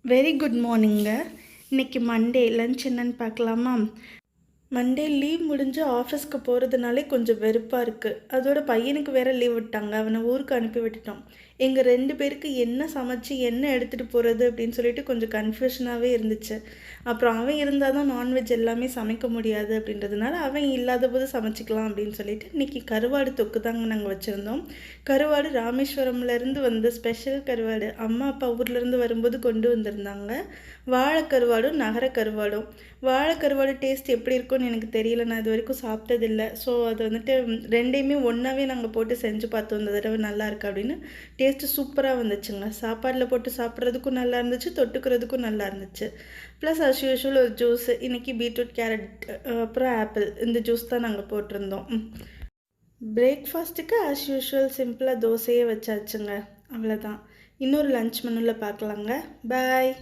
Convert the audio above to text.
Very good மார்னிங்க. இன்றைக்கி Monday lunch என்னன்னு பார்க்கலாமா? மண்டே லீவ் முடிஞ்சு ஆஃபீஸ்க்கு போகிறதுனாலே கொஞ்சம் வெறுப்பாக இருக்குது. அதோட பையனுக்கு வேறு லீவ் விட்டாங்க. அவனை ஊருக்கு அனுப்பி விட்டுட்டோம். எங்கள் 2 பேருக்கு என்ன சமைச்சு என்ன எடுத்துகிட்டு போகிறது அப்படின்னு சொல்லிட்டு கொஞ்சம் கன்ஃபியூஷனாகவே இருந்துச்சு. அப்புறம் அவன் இருந்தால் தான் நான்வெஜ் எல்லாமே சமைக்க முடியாது அப்படின்றதுனால அவன் இல்லாத போது சமைச்சிக்கலாம் அப்படின்னு சொல்லிட்டு இன்றைக்கி கருவாடு தொக்கு தாங்க நாங்கள் வச்சுருந்தோம். கருவாடு ராமேஸ்வரம்லேருந்து வந்த ஸ்பெஷல் கருவாடு. அம்மா அப்பா ஊர்லேருந்து வரும்போது கொண்டு வந்திருந்தாங்க. வாழை கருவாடும் நகர கருவாடும். வாழை கருவாடு டேஸ்ட் எப்படி இருக்கும்னு எனக்கு தெரியல. நான் இது வரைக்கும் சாப்பிட்டதில்ல. ஸோ அது வந்துட்டு 2யுமே ஒன்றாவே நாங்கள் போட்டு செஞ்சு பார்த்தோம். இந்த தடவை நல்லா இருக்கு அப்படின்னு. டேஸ்ட்டு சூப்பராக வந்துச்சுங்க. சாப்பாடில் போட்டு சாப்பிட்றதுக்கும் நல்லா இருந்துச்சு, தொட்டுக்கிறதுக்கும் நல்லா இருந்துச்சு. ப்ளஸ் அஸ் யூஷுவல் ஒரு ஜூஸ். இன்றைக்கி பீட்ரூட், கேரட் அப்புறம் ஆப்பிள் இந்த ஜூஸ் தான் நாங்கள் போட்டிருந்தோம். பிரேக்ஃபாஸ்ட்டுக்கு ஆஸ் யூஷுவல் சிம்பிளாக தோசையே வச்சாச்சுங்க. அவ்வளோதான். இன்னொரு லன்ச் மெனுவில் பார்க்கலாங்க. பாய்.